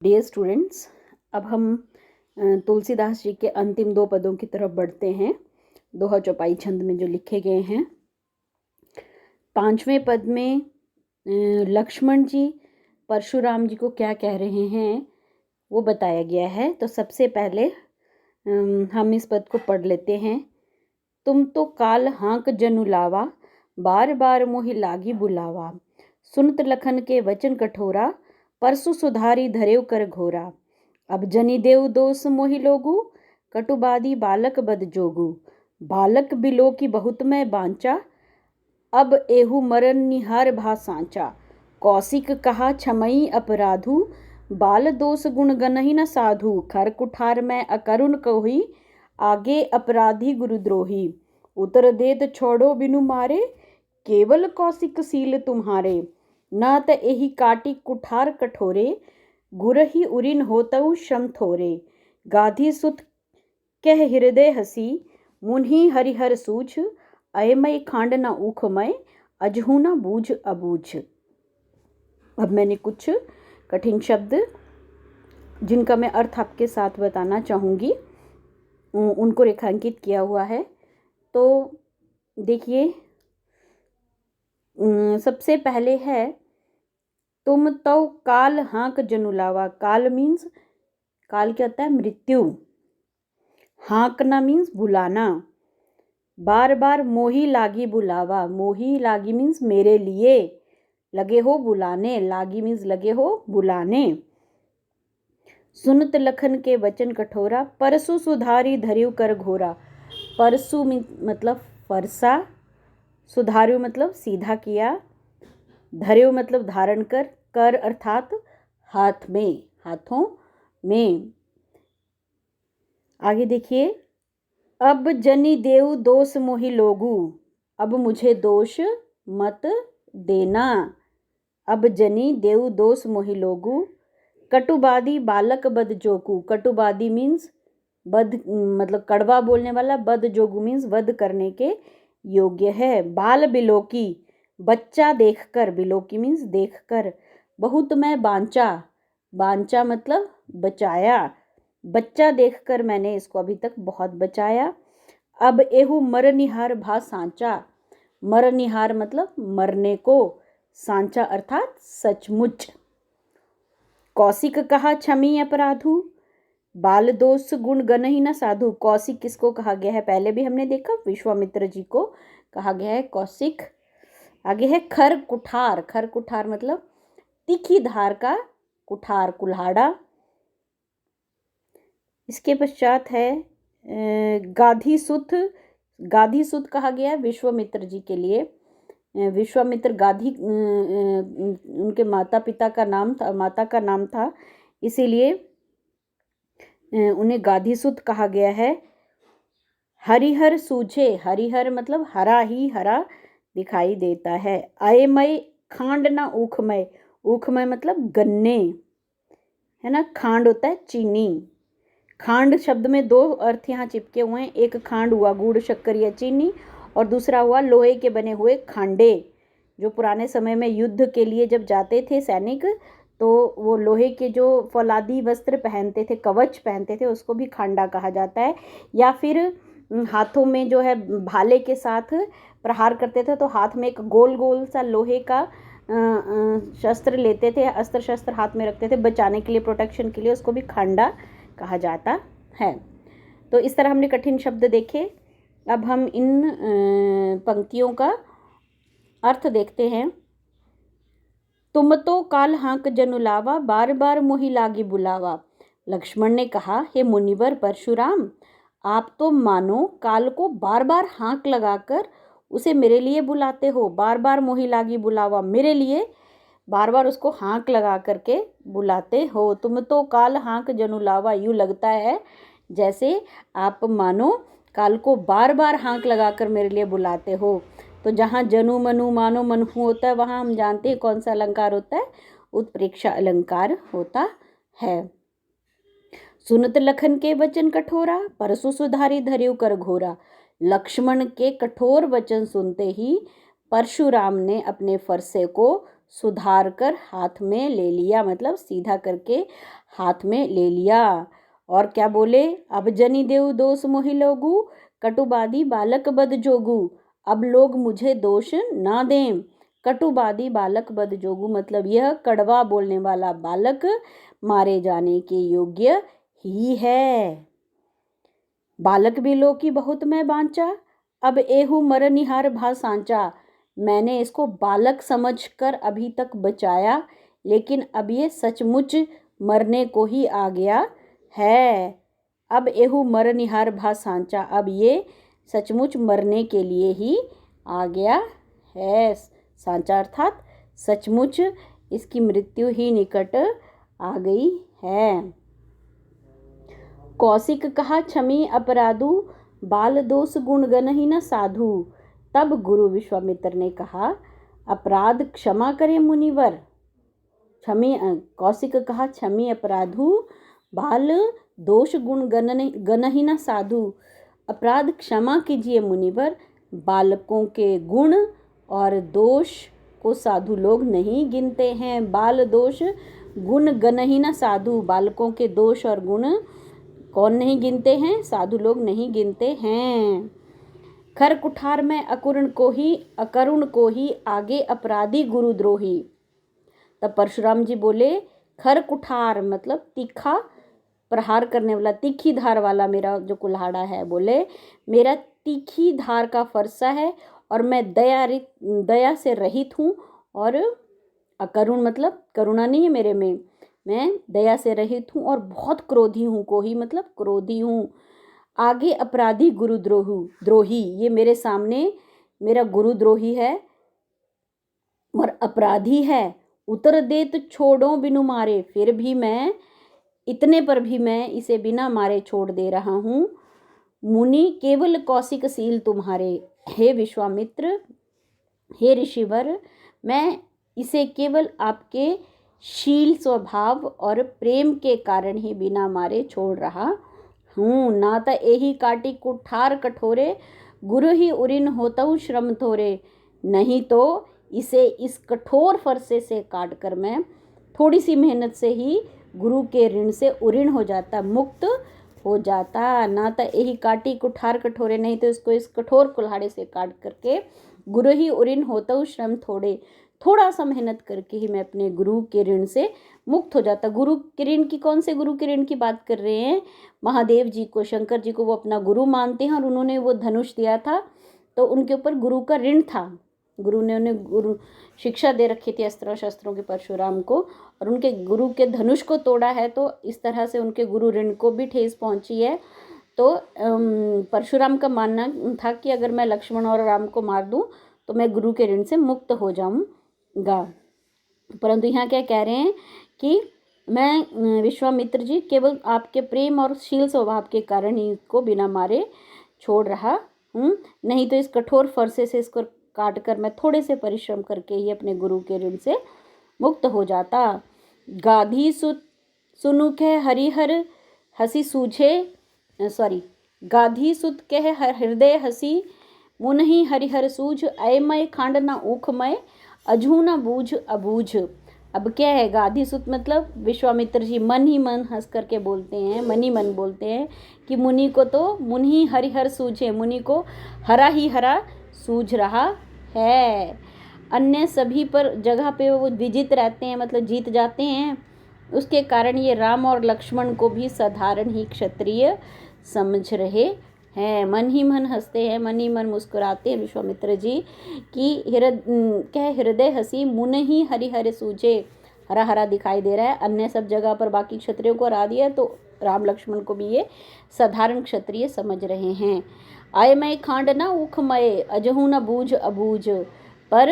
Dear students, अब हम तुलसीदास जी के अंतिम दो पदों की तरफ बढ़ते हैं। दोहा चौपाई छंद में जो लिखे गए हैं। पांचवें पद में लक्ष्मण जी परशुराम जी को क्या कह रहे हैं वो बताया गया है। तो सबसे पहले हम इस पद को पढ़ लेते हैं। तुम तो काल हाँक जनु लावा, बार बार मोहि लागी बुलावा। सुनत लखन के वचन कठोरा, परसु सुधारी धरेव कर घोरा। अब जनि देव दोष मोहि लोगु, कटुबादी बालक बद जोगु। बालक बिलो की बहुत मैं बांचा, अब एहू मरन निहार भा सांचा। कौशिक कहा क्षमई अपराधु, बाल दोष गुण गनहि न साधु। खर कुठार मैं अकरुण कोहि, आगे अपराधी गुरुद्रोही। उतर देत छोड़ो बिनु मारे, केवल कौशिक सील तुम्हारे। न त एहि काटी कुठार कठोरे, गुरहि उरिन होतउ श्रम थोरे। गाधी सुत कह हृदय हसी, मुन्ही हरिहर सूझ। अयमय खांड न ऊखमय, अजहू न बूझ अबूझ। अब मैंने कुछ कठिन शब्द जिनका मैं अर्थ आपके साथ बताना चाहूँगी उनको रेखांकित किया हुआ है। तो देखिए, सबसे पहले है तुम तो काल हाँक जनुलावा। काल मीन्स, काल क्या होता है? मृत्यु। हाँकना मीन्स बुलाना। बार बार मोही लागी बुलावा। मोही लागी मीन्स मेरे लिए, लगे हो बुलाने। लागी मीन्स लगे हो बुलाने। सुनत लखन के वचन कठोरा, परसु सुधारी धरिव कर घोरा। परसु मतलब फरसा, सुधारिव मतलब सीधा किया, धरिव मतलब धारण कर, कर अर्थात हाथ में, हाथों में। आगे देखिए, अब जनि देव दोष मोहि लोगु। अब मुझे दोष मत देना। अब जनि देव दोष मोहि लोगु। कटुबादी बालक बद जोगु। कटुबादी मीन्स बद मतलब कड़वा बोलने वाला। बद जोगु मीन्स वध करने के योग्य है। बाल बिलोकी, बच्चा देखकर। बिलोकी मीन्स देखकर। बहुत मैं बांचा। बांचा मतलब बचाया। बच्चा देखकर मैंने इसको अभी तक बहुत बचाया। अब एहू मरनिहार भा सांचा। मरनिहार मतलब मरने को, सांचा अर्थात सचमुच। कौशिक कहा क्षमी अपराधु, बाल दोष गुण गनहि न साधु। कौशिक किसको कहा गया है? पहले भी हमने देखा, विश्वामित्र जी को कहा गया है कौशिक। आगे है खर कुठार। खर कुठार मतलब तीखी धार का कुठार, कुल्हाड़ा। इसके पश्चात है गाधी सुत। गाधी सुत कहा गया है विश्वामित्र जी के लिए। विश्वामित्र गाधी उनके माता पिता का नाम था, माता का नाम था, इसीलिए उन्हें गाधी सुत कहा गया है। हरिहर सूझे। हरिहर मतलब हरा ही हरा दिखाई देता है। अयमय खांड ना ऊखमय। ऊखमय मतलब गन्ने, है ना। खांड होता है चीनी। खांड शब्द में दो अर्थ यहाँ चिपके हुए हैं। एक खांड हुआ गुड़ शक्कर या चीनी, और दूसरा हुआ लोहे के बने हुए खांडे। जो पुराने समय में युद्ध के लिए जब जाते थे सैनिक, तो वो लोहे के जो फौलादी वस्त्र पहनते थे, कवच पहनते थे, उसको भी खांडा कहा जाता है। या फिर हाथों में जो है भाले के साथ प्रहार करते थे, तो हाथ में एक गोल गोल सा लोहे का शस्त्र लेते थे, अस्त्र शस्त्र हाथ में रखते थे बचाने के लिए, प्रोटेक्शन के लिए, उसको भी खांडा कहा जाता है। तो इस तरह हमने कठिन शब्द देखे। अब हम इन पंक्तियों का अर्थ देखते हैं। तुम तो काल हाँक जनु लावा, बार बार मोहि लागी बुलावा। लक्ष्मण ने कहा, हे मुनिवर परशुराम, आप तो मानो काल को बार बार हाँक लगाकर उसे मेरे लिए बुलाते हो। बार बार मोहि लागी बुलावा, मेरे लिए बार बार उसको हाँक लगा करके बुलाते हो। तुम तो काल हाँक जनु लावा। यूँ लगता है जैसे आप मानो काल को बार बार हाँक लगाकर मेरे लिए बुलाते हो। तो जहाँ जनु मनु मानो मनहु होता है, वहाँ हम जानते हैं कौन सा अलंकार होता है? उत्प्रेक्षा अलंकार होता है। सुनत लखन के वचन कठोरा, परसु सुधारी धरिव कर घोरा। लक्ष्मण के कठोर वचन सुनते ही परशुराम ने अपने फरसे को सुधार कर हाथ में ले लिया, मतलब सीधा करके हाथ में ले लिया। और क्या बोले, अब जनी देव दोष मोहि लोगू, कटुबादी बालक बद जोगू। अब लोग मुझे दोष ना दें। कटुबादी बालक बद जोगू मतलब यह कड़वा बोलने वाला बालक मारे जाने के योग्य ही है। बालक भी लो की बहुत मैं बांचा, अब एहू मर निहार भा सांचा। मैंने इसको बालक समझकर अभी तक बचाया, लेकिन अब ये सचमुच मरने को ही आ गया है। अब एहू मर निहार भा सांचा, अब ये सचमुच मरने के लिए ही आ गया है। सांचा अर्थात सचमुच इसकी मृत्यु ही निकट आ गई है। कौशिक कहा क्षमी अपराधु, बाल दोष गुण गण ही न साधु। तब गुरु विश्वामित्र ने कहा, अपराध क्षमा करें मुनिवर। कौशिक कहा क्षमी अपराधु, बाल दोष गुण गण ही न साधु। अपराध क्षमा कीजिए मुनिवर, बालकों के गुण और दोष को साधु लोग नहीं गिनते हैं। बाल दोष गुण गण ही न साधु, बालकों के दोष और गुण कौन नहीं गिनते हैं, साधु लोग नहीं गिनते हैं। खर कुठार में अकरुण को ही आगे अपराधी गुरुद्रोही। तब परशुराम जी बोले, खर कुठार मतलब तीखा प्रहार करने वाला, तीखी धार वाला मेरा जो कुल्हाड़ा है, बोले मेरा तीखी धार का फरसा है और मैं दया से रहित हूँ। और अकरुण मतलब करुणा नहीं है मेरे में, मैं दया से रहित हूँ और बहुत क्रोधी हूँ। कोही मतलब क्रोधी हूँ। आगे अपराधी गुरुद्रोही, ये मेरे सामने मेरा गुरुद्रोही है और अपराधी है। उतर दे तो छोड़ो बिनु मारे, फिर भी मैं इतने पर भी मैं इसे बिना मारे छोड़ दे रहा हूँ। मुनि केवल कौशिक सील तुम्हारे, हे विश्वामित्र, हे ऋषिवर, मैं इसे केवल आपके शील स्वभाव और प्रेम के कारण ही बिना मारे छोड़ रहा हूँ। ना तो एही काटी कुठार कठोरे, गुरु ही उरिन होतउ श्रम थोरे। नहीं तो इसे इस कठोर फरसे से काट कर मैं थोड़ी सी मेहनत से ही गुरु के ऋण से उरिन हो जाता, मुक्त हो जाता। ना तो यही काटी कुठार कठोरे, नहीं तो इसको इस कठोर कुल्हाड़े से काट करके गुरु ही उरिन होतउ श्रम थोड़े, थोड़ा सा मेहनत करके ही मैं अपने गुरु के ऋण से मुक्त हो जाता। गुरु के ऋण की, कौन से गुरु के ऋण की बात कर रहे हैं? महादेव जी को, शंकर जी को वो अपना गुरु मानते हैं और उन्होंने वो धनुष दिया था, तो उनके ऊपर गुरु का ऋण था। गुरु ने उन्हें गुरु शिक्षा दे रखी थी अस्त्रों शस्त्रों के परशुराम को, और उनके गुरु के धनुष को तोड़ा है, तो इस तरह से उनके गुरु ऋण को भी ठेस पहुंची है। तो परशुराम का मानना था कि अगर मैं लक्ष्मण और राम को मार दूं तो मैं गुरु के ऋण से मुक्त हो जाऊंगा। परंतु यहाँ क्या कह रहे हैं कि मैं विश्वामित्र जी केवल आपके प्रेम और शील स्वभाव के कारण ही इसको बिना मारे छोड़ रहा हूँ, नहीं तो इस कठोर फरसे से इसको काट कर मैं थोड़े से परिश्रम करके ही अपने गुरु के ऋण से मुक्त हो जाता। गाधी सुनुखे हरिहर हसी सूझे, गाधी सुत कह हृदय हसी, मुनहि हरिहर सूझ, अयमय खांड न ऊखमय, अजू न बूझ अबूझ। अब क्या है, गाधी सुत मतलब विश्वामित्र जी मन ही मन हंस करके बोलते हैं, मन ही मन बोलते हैं कि मुनि को तो मुनि हरिहर सूझे, मुनि को हरा ही हरा सूझ रहा है। अन्य सभी पर जगह पे वो विजित रहते हैं, मतलब जीत जाते हैं। उसके कारण ये राम और लक्ष्मण को भी साधारण ही क्षत्रिय समझ रहे हैं। मन ही मन हंसते हैं, मन ही मन मुस्कुराते हैं विश्वामित्र जी कि हृदय हंसी, मुन ही हरिहर सूझे, हरा हरा दिखाई दे रहा है। अन्य सब जगह पर बाकी क्षत्रियों को हरा दिया, तो राम लक्ष्मण को भी ये साधारण क्षत्रिय समझ रहे हैं। अयमय खांड न ऊखमय, अजहू न बूझ अबूझ। पर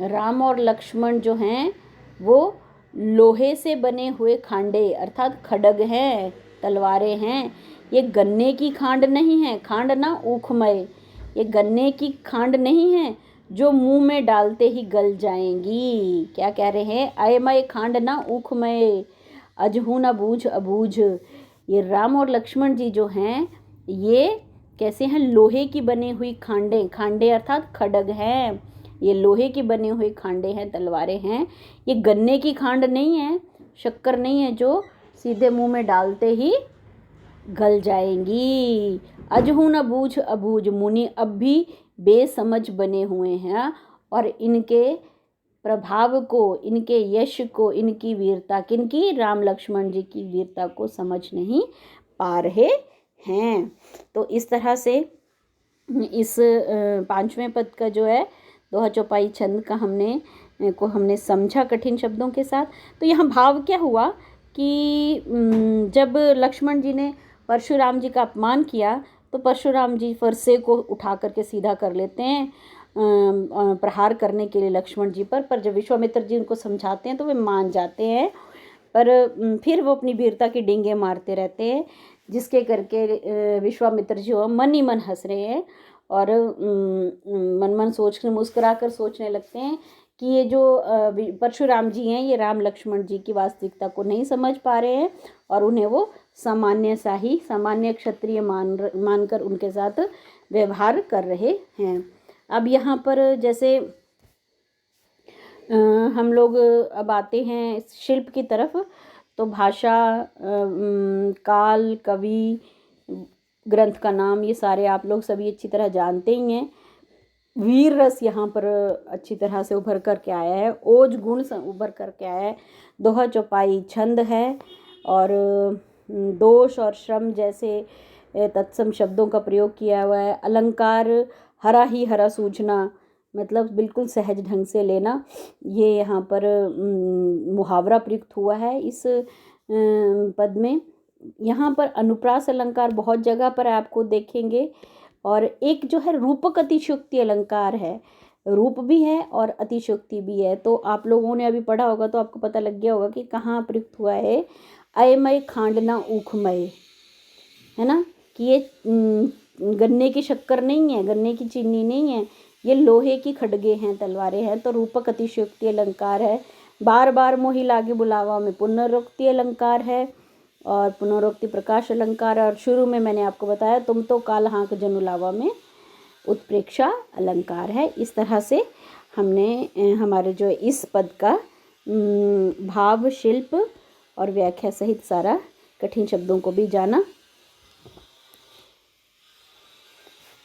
राम और लक्ष्मण जो हैं वो लोहे से बने हुए खांडे अर्थात खड्ग हैं, तलवारें हैं। ये गन्ने की खांड नहीं है, खांड ना ऊखमय, ये गन्ने की खांड नहीं है जो मुंह में डालते ही गल जाएंगी। क्या कह रहे हैं? अयमय खांड ना ऊखमय, अजहू न बूझ अबूझ। ये राम और लक्ष्मण जी जो हैं ये कैसे हैं? लोहे की बनी हुई खांडे, खांडे अर्थात खड्ग हैं, ये लोहे की बने हुए खांडे हैं, तलवारें हैं। ये गन्ने की खांड नहीं है, शक्कर नहीं है जो सीधे मुंह में डालते ही गल जाएंगी। अजहू न बूझ अबूझ मुनि अब भी बेसमझ बने हुए हैं, और इनके प्रभाव को, इनके यश को, इनकी वीरता, किनकी, राम लक्ष्मण जी की वीरता को समझ नहीं पा रहे हैं। तो इस तरह से इस 5वें पद का जो है दोहा चौपाई छंद का हमने समझा कठिन शब्दों के साथ। तो यहाँ भाव क्या हुआ कि जब लक्ष्मण जी ने परशुराम जी का अपमान किया तो परशुराम जी फरसे को उठा करके सीधा कर लेते हैं प्रहार करने के लिए लक्ष्मण जी पर जब विश्वामित्र जी उनको समझाते हैं तो वे मान जाते हैं, पर फिर वो अपनी वीरता की डींगे मारते रहते हैं, जिसके करके विश्वामित्र जी मन ही मन हंस रहे हैं और मन मन सोच मुस्कुरा कर सोचने लगते हैं कि ये जो परशुराम जी हैं ये राम लक्ष्मण जी की वास्तविकता को नहीं समझ पा रहे हैं और उन्हें वो सामान्य क्षत्रिय मानकर उनके साथ व्यवहार कर रहे हैं। अब यहाँ पर जैसे हम लोग अब आते हैं शिल्प की तरफ, तो भाषा, काल, कवि, ग्रंथ का नाम, ये सारे आप लोग सभी अच्छी तरह जानते ही हैं। वीर रस यहाँ पर अच्छी तरह से उभर कर के आया है, ओज गुण उभर कर के आया है, दोहा चौपाई छंद है और दोष और श्रम जैसे तत्सम शब्दों का प्रयोग किया हुआ है। अलंकार हरा ही हरा सूझना, मतलब बिल्कुल सहज ढंग से लेना, ये यहाँ पर मुहावरा प्रयुक्त हुआ है इस पद में। यहाँ पर अनुप्रास अलंकार बहुत जगह पर आपको देखेंगे, और एक जो है रूपक अतिशयोक्ति अलंकार है, रूप भी है और अतिशयोक्ति भी है। तो आप लोगों ने अभी पढ़ा होगा तो आपको पता लग गया होगा कि कहाँ प्रयुक्त हुआ है। अयमय खांडना ऊखमय, है ना, कि ये गन्ने की शक्कर नहीं है, गन्ने की चीनी नहीं है, ये लोहे की खड्गे हैं, तलवारें हैं। तो रूपक अतिशयोक्ति अलंकार है। बार बार मोहि लागे बुलावा में पुनरोक्ति अलंकार है और पुनरोक्ति प्रकाश अलंकार है। और शुरू में मैंने आपको बताया तुम तो काल हाँक जनुलावा में उत्प्रेक्षा अलंकार है। इस तरह से हमने हमारे जो इस पद का भाव, शिल्प और व्याख्या सहित सारा कठिन शब्दों को भी जाना।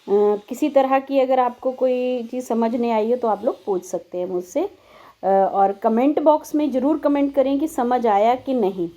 किसी तरह की अगर आपको कोई चीज़ समझ नहीं आई हो तो आप लोग पूछ सकते हैं मुझसे, और कमेंट बॉक्स में ज़रूर कमेंट करें कि समझ आया कि नहीं।